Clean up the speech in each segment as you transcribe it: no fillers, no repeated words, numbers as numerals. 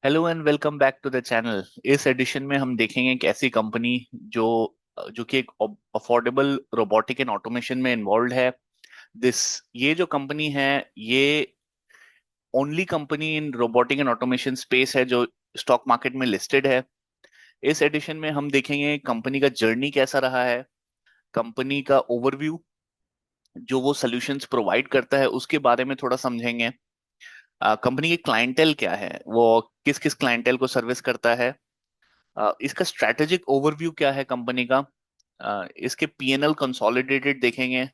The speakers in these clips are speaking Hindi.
Hello and welcome back to the channel. इस एडिशन में हम देखेंगे एक ऐसी कंपनी जो जो कि एक अफोर्डेबल रोबोटिक एंड ऑटोमेशन में इन्वॉल्व है। दिस ये जो कंपनी है, ये only company in robotic and automation space है जो स्टॉक मार्केट में लिस्टेड है। इस एडिशन में हम देखेंगे कंपनी का जर्नी कैसा रहा है, कंपनी का ओवरव्यू, जो वो सॉल्यूशंस प्रोवाइड करता है उसके बारे में थोड़ा समझेंगे। कंपनी की क्लाइंटेल क्या है, वो किस किस क्लाइंटेल को सर्विस करता है, इसका स्ट्रैटेजिक ओवरव्यू क्या है कंपनी का, इसके पीएनएल कंसोलिडेटेड देखेंगे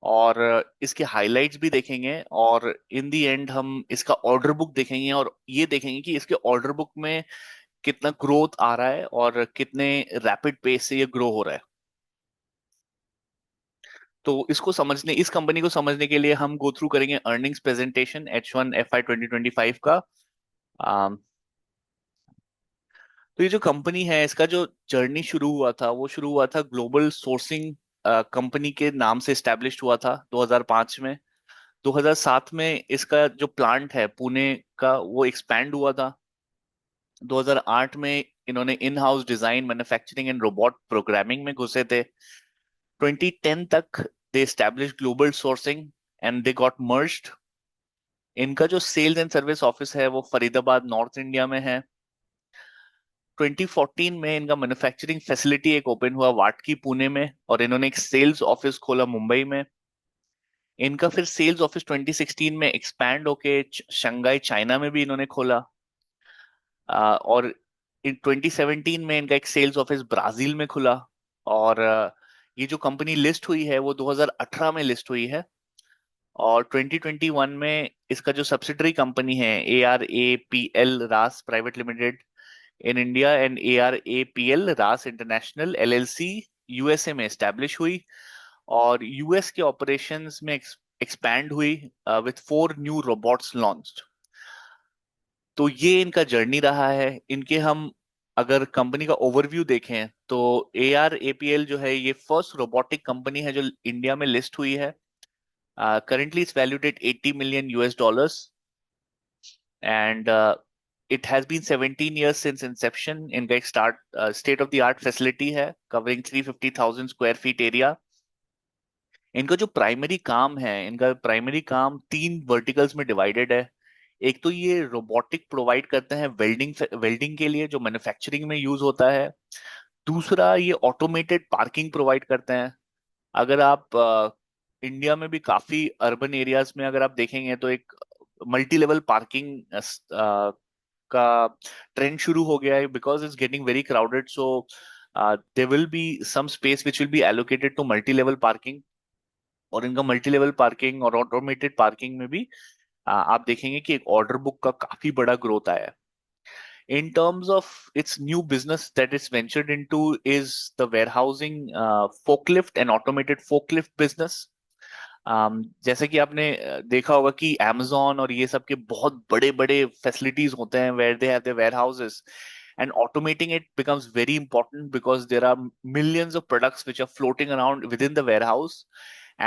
और इसके हाइलाइट्स भी देखेंगे, और इन दी एंड हम इसका ऑर्डर बुक देखेंगे और ये देखेंगे कि इसके ऑर्डर बुक में कितना ग्रोथ आ रहा है और कितने रैपिड पेस से ये ग्रो हो रहा है। तो इस कंपनी को समझने के लिए हम गो थ्रू करेंगे अर्निंग्स प्रेजेंटेशन H1 FY 2025 का। तो ये जो कंपनी है, इसका जो जर्नी शुरू हुआ था वो शुरू हुआ था ग्लोबल सोर्सिंग कंपनी के नाम से स्टैब्लिश हुआ था 2005 में। 2007 में इसका जो प्लांट है पुणे का वो एक्सपैंड हुआ था। 2008 में इन्होंने in house design, manufacturing and robot programming में घुसे थे। 2010 तक they established global sourcing and they got merged. इनका जो सेल्स एंड सर्विस ऑफिस है वो फरीदाबाद नॉर्थ इंडिया में है। 2014 में इनका मैन्युफैक्चरिंग फैसिलिटी एक ओपन हुआ वाटकी पुणे में, और इन्होंने एक सेल्स ऑफिस खोला मुंबई में। इनका फिर सेल्स ऑफिस 2016 में एक्सपैंड होके शंघाई चाइना में भी इन्होंने खोला। और इन 2017 में इनका एक सेल्स ऑफिस ब्राजील में खुला। और ये जो कंपनी लिस्ट हुई है वो 2018 में लिस्ट हुई है। और 2021 में इसका जो सब्सिडरी कंपनी है ARAPL रास private limited in India and ARAPL रास इंटरनेशनल LLC यूएसए में एस्टेब्लिश हुई, और यूएस के ऑपरेशंस में एक्सपैंड हुई विथ 4 न्यू रोबोट्स लॉन्च्ड। तो ये इनका जर्नी रहा है। इनके हम अगर कंपनी का ओवरव्यू देखें तो ARAPL जो है ये फर्स्ट रोबोटिक कंपनी है जो इंडिया में लिस्ट हुई है। Currently it's valued at 80 million US dollars, and it has been 17 years since inception. इनका एक state of the art facility है covering 350,000 square feet area। इनका जो प्राइमरी काम है, इनका प्राइमरी काम 3 वर्टिकल्स में डिवाइडेड है। एक तो ये रोबोटिक प्रोवाइड करते हैं वेल्डिंग वेल्डिंग के लिए जो मैन्युफैक्चरिंग में यूज होता है। दूसरा, ये ऑटोमेटेड पार्किंग प्रोवाइड करते हैं। अगर आप इंडिया में भी काफी अर्बन एरियाज में अगर आप देखेंगे तो एक मल्टी लेवल पार्किंग का ट्रेंड शुरू हो गया है, because it's getting very crowded. So there will be some space which will be allocated to multi level parking. और इनका मल्टी लेवल पार्किंग और ऑटोमेटेड पार्किंग में भी आप देखेंगे कि एक ऑर्डर बुक का काफी बड़ा ग्रोथ आया है। In terms of its new business that it's ventured into is the warehousing, forklift and automated forklift business. जैसे कि आपने देखा होगा कि Amazon और ये सब के बहुत बड़े बड़े फैसिलिटीज होते हैं where they have their warehouses, and automating it becomes very important because there are millions of products which are floating around within the warehouse,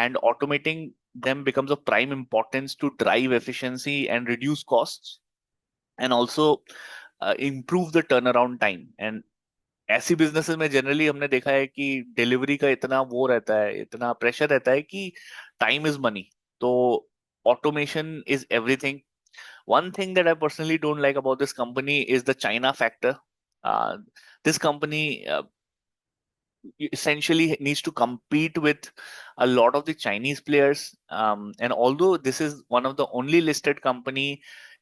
and automating them becomes of prime importance to drive efficiency and reduce costs, and also improve the turnaround time. And ऐसी बिजनेसेस में जनरली हमने देखा है कि डिलीवरी का इतना वो रहता है, इतना प्रेशर रहता है कि टाइम इज मनी। तो automation is everything. One thing that I personally don't like about this company is the China factor. This company essentially needs to compete with a lot of the Chinese players. And although this is one of the only listed company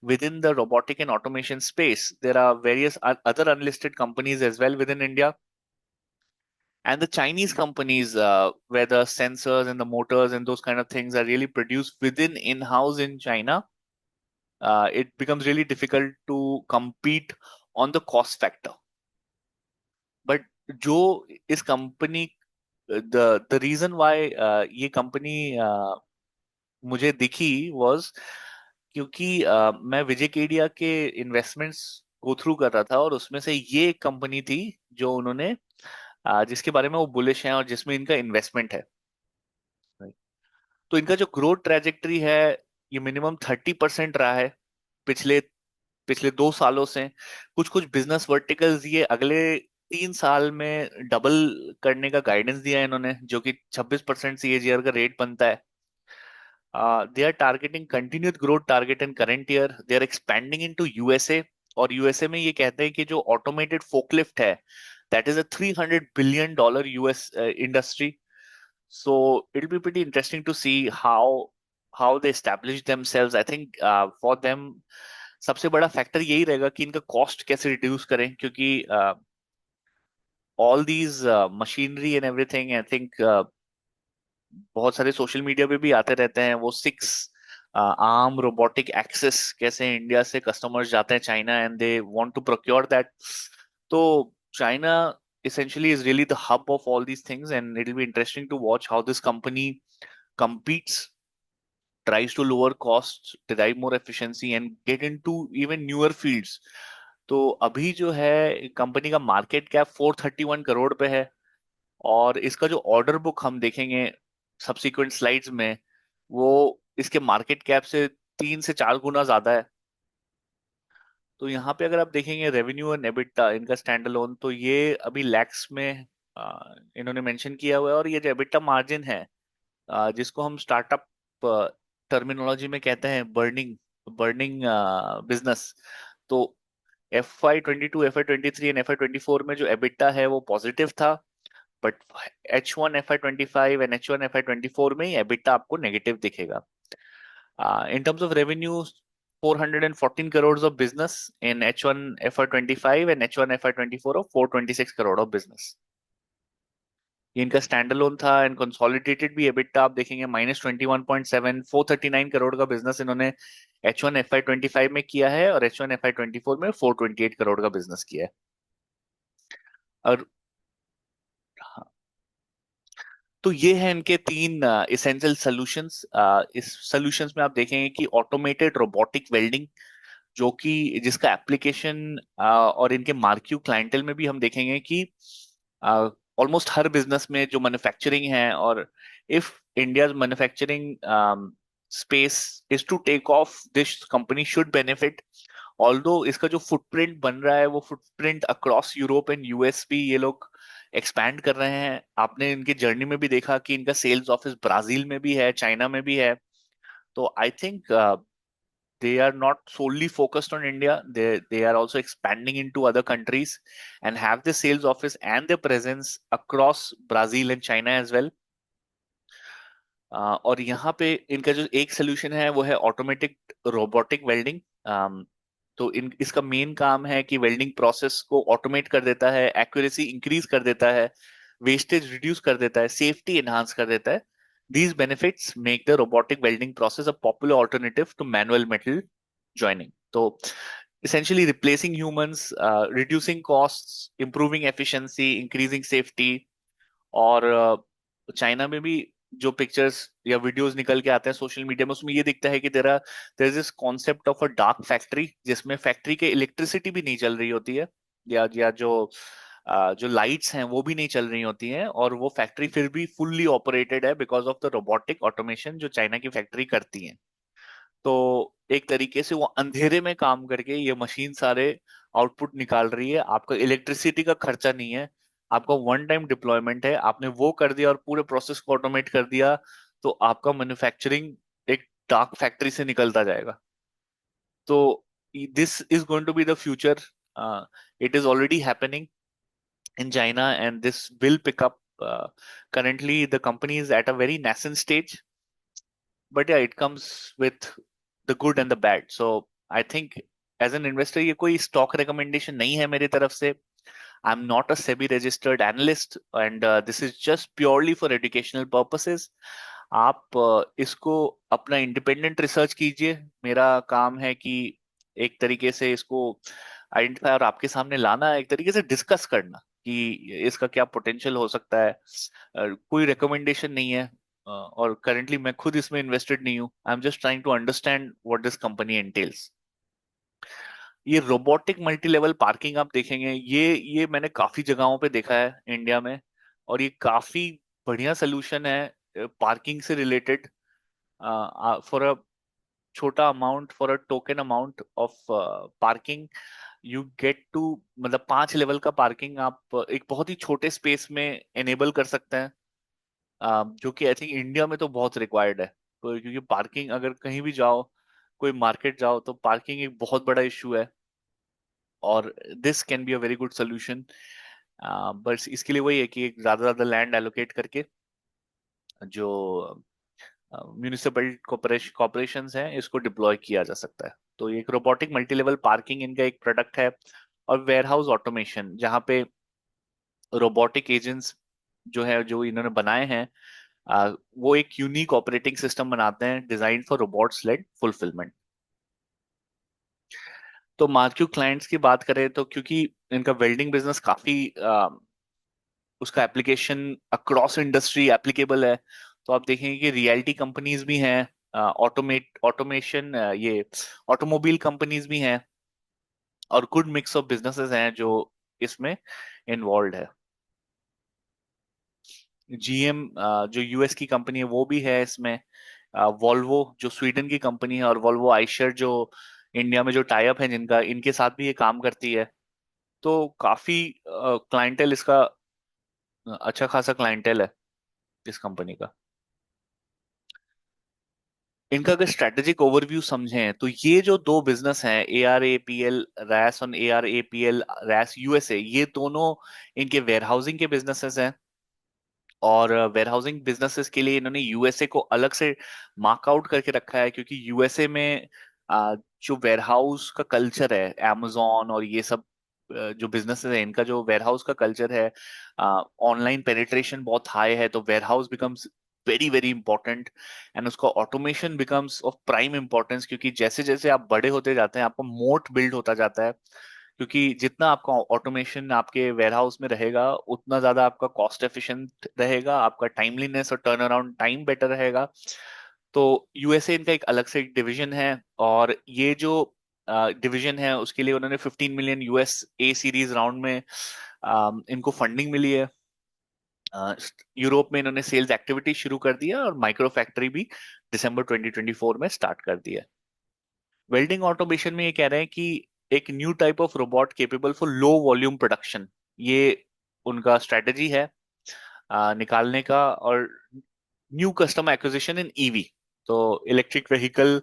within the robotic and automation space, there are various other unlisted companies as well within India. And the Chinese companies, where the sensors and the motors and those kind of things are really produced within in-house in China, it becomes really difficult to compete on the cost factor. But जो इस कंपनी, द रीजन वाई ये कंपनी मुझे दिखी was क्योंकि मैं विजय केडिया के इन्वेस्टमेंट्स गो थ्रू कर रहा था, और उसमें से ये एक कंपनी थी जो उन्होंने जिसके बारे में वो बुलिश हैं और जिसमें इनका इन्वेस्टमेंट है। तो इनका जो ग्रोथ ट्रेजेक्टरी है ये मिनिमम 30% रहा है पिछले पिछले 2 सालों से। कुछ कुछ बिजनेस वर्टिकल्स ये अगले 3 साल में डबल करने का गाइडेंस दिया है इन्होंने, जो कि 26% CAGR का रेट बनता है। They are targeting continued growth target in current year, they are expanding into USA. और यूएसए में ये कहते हैं कि जो ऑटोमेटेड फोकलिफ्ट है, that is $300 billion US industry. So it'll be pretty interesting to see how they establish themselves. I think for them सबसे बड़ा फैक्टर यही रहेगा कि इनका कॉस्ट कैसे रिड्यूस करें, क्योंकि all these machinery and everything, I think बहुत सारे सोशल मीडिया पे भी आते रहते हैं वो 6 आर्म रोबोटिक एक्सेस कैसे इंडिया से कस्टमर्स जाते हैं China and they want to procure that. तो China essentially is really the hub of all these things, and it'll be interesting to watch how this company competes, tries to lower costs, derive more efficiency, and get into even newer fields. तो अभी जो है कंपनी का मार्केट कैप 431 करोड़ पे है, और इसका जो ऑर्डर बुक हम देखेंगे सब्सिक्वेंट स्लाइड्स में, वो इसके मार्केट कैप से 3 से 4 गुना ज्यादा है। तो यहाँ पे अगर आप देखेंगे रेवेन्यू और एबिटा इनका स्टैंड अलोन, तो ये अभी लैक्स में इन्होंने मेंशन किया हुआ है। और ये जो एबिटा मार्जिन है, जिसको हम स्टार्टअप टर्मिनोलॉजी में कहते हैं बर्निंग बर्निंग बिजनेस। तो FY 22, FY 23 एंड FY 24 में जो एबिटा है वो पॉजिटिव था, but H1 FY 25 and H1 FY 24 में एबिटा आपको नेगेटिव दिखेगा। In terms of revenue, 414 crores of business in H1 FY 25 and H1 FY 24 of 426 crore of business। ये इनका स्टैंड अलोन था। एंड कंसोलिडेटेड भी एबिटा आप देखेंगे -21.7, 439 करोड़ का बिजनेस इन्होंने H1 FY 25 में किया है, और H1 FY 24 में 428 करोड़ का बिजनेस किया है। और हाँ, तो ये है इनके 3 इसेंशियल सॉल्यूशंस। इस सॉल्यूशंस में आप देखेंगे कि ऑटोमेटेड रोबोटिक वेल्डिंग, जो कि जिसका एप्लीकेशन और इनके मार्क्यू क्लाइंटेल में भी हम देखेंगे कि ऑलमोस्ट हर बिजनेस में जो मैन्युफैक्चरिंग है, और if India manufacturing space is to take off, this company should benefit. Although इसका जो फुटप्रिंट बन रहा है वो footprint across Europe and US भी ये लोग एक्सपैंड कर रहे हैं। आपने इनकी जर्नी में भी देखा कि इनका सेल्स ऑफिस ब्राजील में भी है, चाइना में भी है। तो I think they are not solely focused on India. They are also expanding into other countries and have the sales office and their presence across Brazil and China as well. और यहाँ पे इनका जो एक सोल्यूशन है वो है ऑटोमेटिक रोबोटिक वेल्डिंग। तो इन इसका मेन काम है कि वेल्डिंग प्रोसेस को ऑटोमेट कर देता है, एक्यूरेसी इंक्रीज कर देता है, वेस्टेज रिड्यूस कर देता है, सेफ्टी एनहांस कर देता है। These benefits make the robotic welding process a popular alternative to manual metal joining. So, essentially replacing humans, reducing costs, improving efficiency, increasing safety। और चाइना में भी जो पिक्चर्स या वीडियोस निकल के आते हैं सोशल मीडिया में, उसमें ये दिखता है कि there is this concept of a dark factory, जिसमें फैक्ट्री के इलेक्ट्रिसिटी भी नहीं चल रही होती है, या जो लाइट्स हैं वो भी नहीं चल रही होती हैं, और वो फैक्ट्री फिर भी फुल्ली ऑपरेटेड है because of the robotic automation जो चाइना की फैक्ट्री करती है। तो एक तरीके से वो अंधेरे में काम करके ये मशीन सारे आउटपुट निकाल रही है, आपका इलेक्ट्रिसिटी का खर्चा नहीं है, आपका वन टाइम डिप्लॉयमेंट है, आपने वो कर दिया और पूरे प्रोसेस को ऑटोमेट कर दिया, तो आपका मैन्युफैक्चरिंग एक डार्क फैक्ट्री से निकलता जाएगा। तो this is going to be the future. It is already happening in China, and this will pick up. Currently, the company is at a very nascent stage, but yeah, it comes with the good and the bad. So I think as an investor, ये कोई stock recommendation नहीं है मेरी तरफ से। I'm not a SEBI registered analyst, and this is just purely for educational purposes. आप इसको अपना इंडिपेंडेंट रिसर्च कीजिए। मेरा काम है कि एक तरीके से इसको आइडेंटिफाई और आपके सामने लाना, एक तरीके से डिस्कस करना कि इसका क्या पोटेंशियल हो सकता है। कोई रिकमेंडेशन नहीं है, और करेंटली मैं खुद इसमें इन्वेस्टेड नहीं हूँ। I am just trying to understand what this company entails. ये रोबोटिक मल्टी लेवल पार्किंग आप देखेंगे, ये मैंने काफी जगहों पे देखा है इंडिया में, और ये काफी बढ़िया सोल्यूशन है पार्किंग से रिलेटेड। फॉर छोटा amount for a token amount of parking you get to, मतलब 5 लेवल का पार्किंग आप एक बहुत ही छोटे स्पेस में एनेबल कर सकते हैं, जो कि आई थिंक इंडिया में तो बहुत रिक्वायर्ड है। तो क्योंकि पार्किंग अगर कहीं भी जाओ, कोई मार्केट जाओ, तो पार्किंग एक बहुत बड़ा इशू है, और this can be a very good solution. बस इसके लिए वही है कि एक ज्यादा ज्यादा लैंड एलोकेट करके जो म्यूनिसिपल कॉर्पोरेशन हैं इसको डिप्लॉय किया जा सकता है। तो ये एक रोबोटिक मल्टी लेवल पार्किंग इनका एक प्रोडक्ट है। और वेयरहाउस ऑटोमेशन, जहाँ पे रोबोटिक एजेंट्स जो है, जो इन्होंने बनाए हैं, वो एक यूनिक ऑपरेटिंग सिस्टम बनाते हैं design for robots led fulfilment. तो मार्क्यू क्लाइंट्स की बात करें तो क्योंकि इनका वेल्डिंग बिजनेस काफी उसका एप्लीकेशन अक्रॉस इंडस्ट्री एप्लीकेबल है, तो आप देखेंगे कि रियल्टी कंपनीज भी हैं, ऑटोमेशन, ये ऑटोमोबाइल कंपनीज भी हैं, और गुड मिक्स ऑफ बिजनेसेस हैं जो इसमें इन्वॉल्व है। जीएम जो यूएस की कंपनी है वो भी है इसमें, वॉल्वो जो स्वीडन की कंपनी है, और वॉल्वो आइशर जो इंडिया में जो टाई अप है जिनका, इनके साथ भी ये काम करती है। तो काफी क्लाइंटेल इसका, अच्छा खासा क्लाइंटेल है इस कंपनी का। इनका अगर स्ट्रेटेजिक ओवरव्यू समझें तो ये जो दो बिजनेस हैं, A R A P L रैस और A R A P L रैस यूएसए, ये दोनों इनके वेयरहाउसिंग के बिजनेसेस हैं। और वेयरहाउसिंग बिजनेसेस के लिए इन्होंने यूएसए को अलग से मार्क आउट करके रखा है, क्योंकि यूएसए में जो वेयरहाउस का कल्चर है, amazon और ये सब जो बिजनेसेस है, इनका जो वेयरहाउस का कल्चर है, ऑनलाइन पेनिट्रेशन बहुत हाई है, तो warehouse becomes very very important, and उसका automation becomes of prime importance, क्योंकि जैसे जैसे आप बड़े होते जाते हैं आपका मोट बिल्ड होता जाता है। क्योंकि जितना आपका ऑटोमेशन आपके वेयरहाउस में रहेगा, उतना ज्यादा आपका कॉस्ट एफिशिएंट रहेगा, आपका टाइमलीनेस और टर्न अराउंड टाइम बेटर रहेगा। तो यूएसए इनका एक अलग से एक डिवीजन है, और ये जो डिवीजन है उसके लिए उन्होंने 15 million US A series round में इनको फंडिंग मिली है। यूरोप में इन्होंने सेल्स एक्टिविटी शुरू कर दिया, और माइक्रो फैक्ट्री भी दिसंबर 2024 में स्टार्ट कर दिया। वेल्डिंग ऑटोमेशन में ये कह रहे हैं कि एक new type of robot capable for low volume production, ये उनका स्ट्रेटजी है निकालने का। और न्यू कस्टमर एक्विजिशन इन ईवी, तो electric vehicle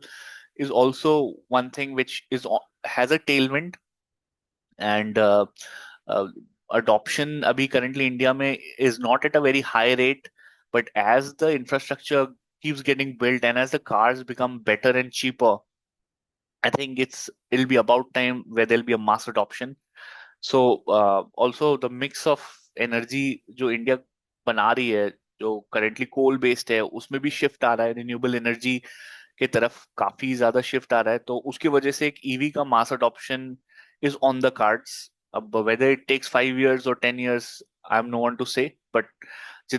is also one thing which is has a Tailwind, and adoption अभी currently इंडिया में is not at a very high rate, but as the infrastructure keeps getting built and as the cars become better and cheaper, I think it'll be about time where there'll be a mass adoption. So also the mix of energy जो इंडिया बना रही है, जो करेंटली कोल बेस्ड है, उसमें भी शिफ्ट आ रहा है, रिन्यूएबल एनर्जी की तरफ काफी ज्यादा शिफ्ट आ रहा है, तो उसकी वजह से एक ईवी का mass adoption is on the cards. अब वेदर इट टेक्स 5 years और 10 years, I am no one to say, but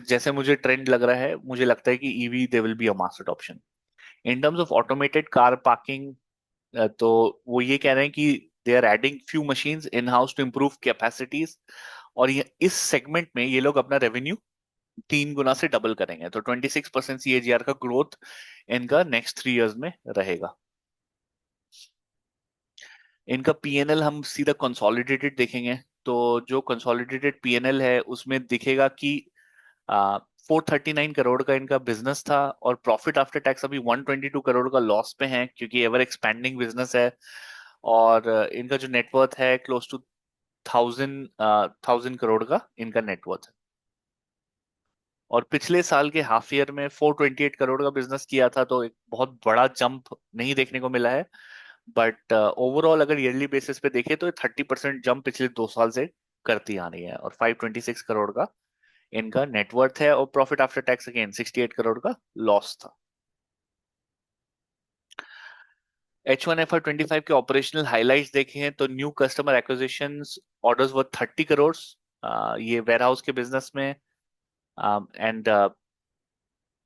जैसे मुझे ट्रेंड लग रहा है, मुझे लगता है कि EV they will be a mass adoption. In terms of automated car parking, तो वो ये कह रहे हैं कि they are adding few machines in house to improve capacities, और ये इस सेगमेंट में ये लोग अपना रेवेन्यू 3 गुना से डबल करेंगे, तो 26% CAGR का ग्रोथ इनका नेक्स्ट 3 years में रहेगा। इनका पीएनएल हम सीधा कंसोलिडेटेड देखेंगे, तो जो कंसोलिडेटेड पीएनएल है उसमें दिखेगा कि 439 करोड़ का इनका बिजनेस था, और प्रॉफिट आफ्टर टैक्स अभी 122 करोड़ का लॉस पे है, क्योंकि एवर एक्सपैंडिंग बिजनेस है। और इनका जो नेटवर्थ है क्लोज टू 1000 करोड़ का इनका नेटवर्थ है। और पिछले साल के हाफ ईयर में 428 करोड़ का बिजनेस किया था, तो एक बहुत बड़ा जंप नहीं देखने को मिला है। बट ओवरऑल अगर ईयरली बेसिस पे देखें तो 30% जंप पिछले 2 साल से करती आ रही है, और 526 करोड़ का इनका नेटवर्थ है, और profit after tax again 68 crore का लॉस था। H1FY25 के ऑपरेशनल हाइलाइट्स देखे हैं तो न्यू कस्टमर एक्विजिशन ऑर्डर्स वर 30 करोड़, ये वेयरहाउस के बिजनेस में, एंड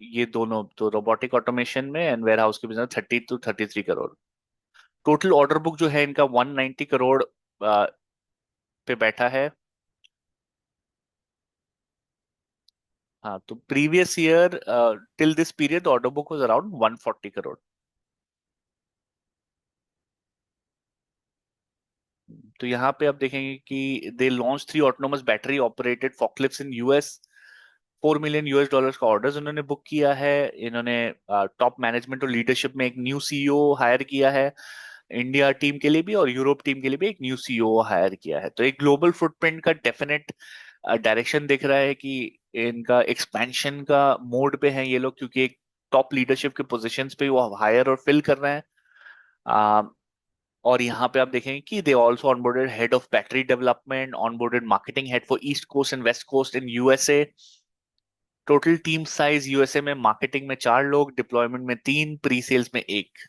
ये दोनों तो रोबोटिक ऑटोमेशन में एंड वेयरहाउस के business 30 to 33 crore. Total order book जो है इनका 190 करोड़ पे बैठा है। हाँ, तो previous year till this period order book was around 140 crore. तो यहाँ पे आप देखेंगे कि they launch 3 autonomous battery operated forklifts in US. $4 million का ऑर्डर्स उन्होंने बुक किया है। इन्होंने टॉप मैनेजमेंट और लीडरशिप में एक न्यू सीईओ हायर किया है, इंडिया टीम के लिए भी और यूरोप टीम के लिए भी एक न्यू सीईओ हायर किया है। तो एक ग्लोबल फुटप्रिंट का डेफिनेट डायरेक्शन दिख रहा है कि इनका एक्सपेंशन का मोड पे है ये लोग, क्योंकि एक टॉप लीडरशिप के पोजीशंस पे वो हायर और फिल कर रहे हैं। आ, और यहाँ पे आप देखेंगे कि they also onboarded head of battery development, onboarded marketing head for east coast and west coast in USA. Total team size USA में मार्केटिंग में 4 लोग, डिप्लॉयमेंट में 3, प्री सेल्स में 1।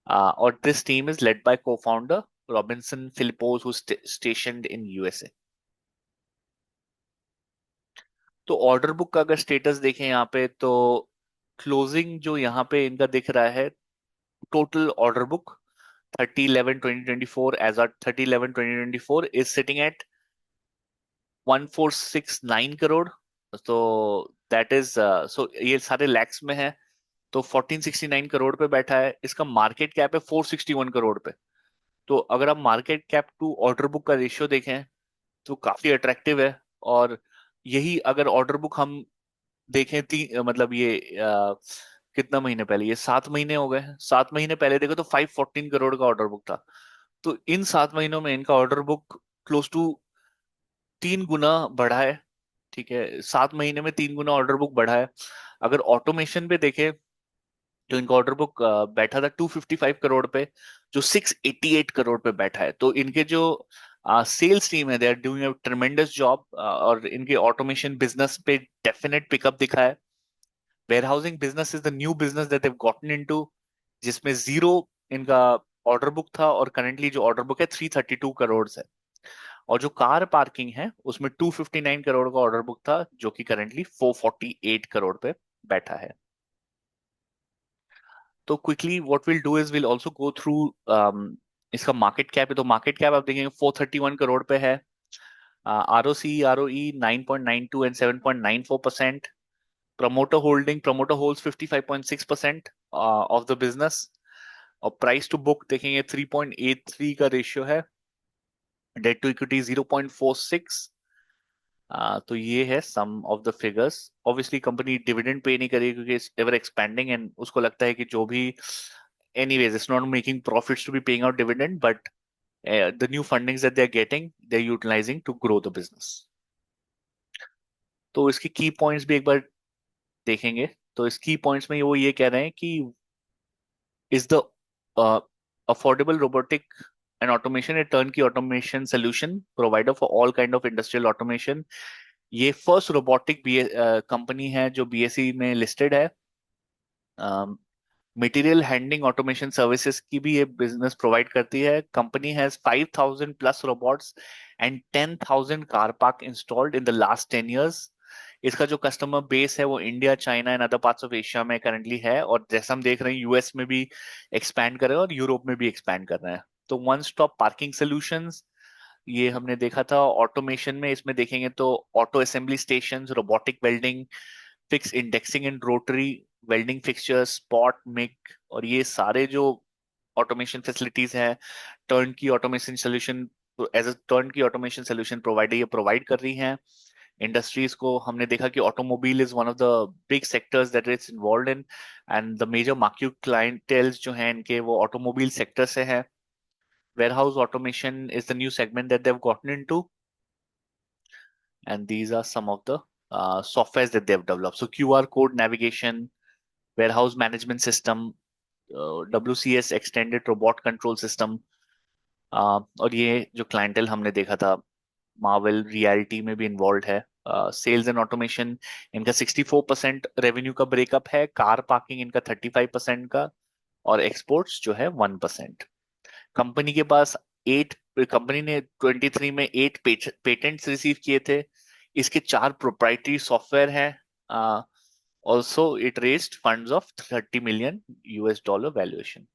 और this team is led by co-founder Robinson Philipose who stationed in USA. तो ऑर्डर बुक का अगर स्टेटस देखें यहाँ पे, तो क्लोजिंग जो यहाँ पे इनका दिख रहा है, total order book 30/11/2024 as of 30/11/2024 is sitting at 1469 crore. तो दैट इज सो ये सारे लैक्स में है। तो 1469 करोड़ पे बैठा है। इसका मार्केट कैप है 461 करोड़ पे। तो अगर आप market cap to order book का रेशियो देखें तो काफी अट्रैक्टिव है। और यही अगर ऑर्डर बुक हम देखें मतलब ये कितना महीने पहले, ये 7 महीने हो गए, 7 महीने पहले देखो तो 514 करोड़ का ऑर्डर बुक था। तो इन 7 महीनों में इनका ऑर्डर बुक क्लोज टू 3 गुना बढ़ा है। ठीक है, 7 महीने में 3 गुना ऑर्डर बुक बढ़ा है। अगर ऑटोमेशन पे देखें तो इनका ऑर्डर बुक बैठा था 255 करोड़ पे, जो 688 करोड़ पे बैठा है। तो इनके जो सेल्स टीम है, they are doing a tremendous job. और इनके ऑटोमेशन बिजनेस पे डेफिनेट पिकअप दिखा है। Warehousing business is the new business that they've gotten into, जिसमें जीरो इनका ऑर्डर बुक था, और करंटली जो ऑर्डर बुक है 332 करोड़ है। और जो कार पार्किंग है उसमें 259 करोड़ का ऑर्डर बुक था, जो कि करंटली 448 करोड़ पे बैठा है। तो quickly what will do is will also go through इसका मार्केट कैप है। तो मार्केट कैप आप देखेंगे 431 करोड़ पे है। ROC ROE 9.92 and 7.94%। Promoter holding, promoter holds 55.6% of the business. और प्राइस टू बुक देखेंगे 3.83 का रेशियो है। Debt to equity 0.46। तो ये है some of the figures. Obviously company dividend pay नहीं करेगी क्योंकि इट्स एवर एक्सपेंडिंग, एंड उसको लगता है कि जो भी, anyways it's not making profits to be paying out dividend, but the new fundings that they are getting they are utilising to grow the business. तो इसकी की पॉइंट्स भी एक बार देखेंगे। तो इस की पॉइंट्स में वो ये कह रहे हैं कि is the affordable robotic and automation a turnkey automation solution provider for all kind of industrial automation। ये फर्स्ट रोबोटिक कंपनी है जो बीएसई में लिस्टेड है। मटेरियल हैंडलिंग ऑटोमेशन सर्विसेज की भी ये बिजनेस प्रोवाइड करती है। Company has 5,000 plus robots and 10,000 car park installed in the last 10 years। इसका जो कस्टमर बेस है वो India, China and other parts of Asia में करंटली है, और जैसा हम देख रहे हैं यूएस में भी एक्सपैंड कर रहे हैं और यूरोप में भी एक्सपैंड कर रहे हैं। तो वन स्टॉप पार्किंग सोल्यूशंस ये हमने देखा था। ऑटोमेशन में इसमें देखेंगे तो auto assembly stations, robotic welding, fix indexing and rotary welding fixture, spot MIG, और ये सारे जो ऑटोमेशन फैसिलिटीज हैं, turn key automation solution, as a turn key automation solution provider ये प्रोवाइड कर रही हैं इंडस्ट्रीज को। हमने देखा कि automobile is one of the big sectors that is involved in, and the major market clienteles जो हैं इनके वो ऑटोमोबाइल सेक्टर से हैं। warehouse automation is the new segment that they've gotten into, and these are some of the softwares that they've developed. So QR code navigation, warehouse management system, WCS extended robot control system। और ये जो क्लाइंटेल हमने देखा था मार्वल रियलिटी में भी इन्वॉल्व है। सेल्स एंड ऑटोमेशन इनका 64% रेवेन्यू का ब्रेकअप है, कार पार्किंग इनका 35% का, और एक्सपोर्ट्स जो है 1%। कंपनी के पास एट कंपनी ने 23 में 8 पेटेंट्स रिसीव किए थे। इसके 4 प्रोप्राइटरी सॉफ्टवेयर हैं। Also it raised funds of $30 million valuation.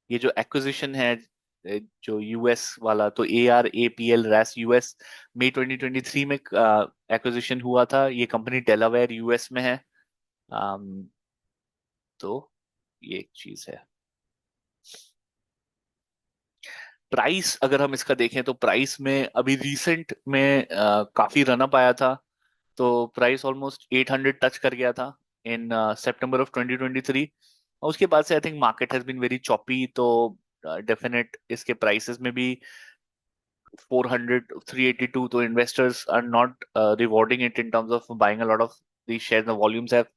ये जो एक्विजिशन है जो यूएस वाला, तो ARAPL यूएस मई 2023 में एक्विजिशन हुआ था। ये कंपनी डेलावेयर यूएस में है। um, तो ये एक चीज है। प्राइस अगर हम इसका देखें तो प्राइस में अभी रिसेंट में काफी रन अप आया था। तो प्राइस ऑलमोस्ट 800 टच कर गया था इन सितंबर ऑफ 2023। और उसके बाद से I think market has been very choppy. तो डेफिनेट इसके प्राइसेस में भी 400 382, तो investors are not rewarding it in terms of buying a lot of these shares. The volumes have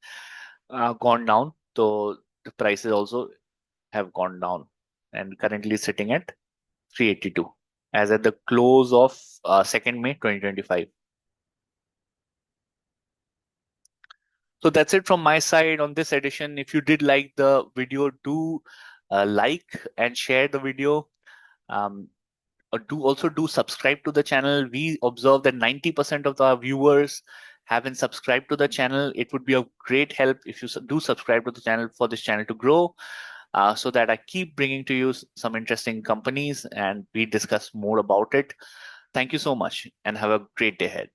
gone down, so the prices also have gone down and currently sitting at 382 as at the close of 2nd May 2025. So that's it from my side on this edition. If you did like the video, do like and share the video. Um, do also do subscribe to the channel. We observe that 90% of the viewers haven't subscribed to the channel. It would be a great help if you do subscribe to the channel for this channel to grow, so that I keep bringing to you some interesting companies and we discuss more about it. Thank you so much and have a great day ahead.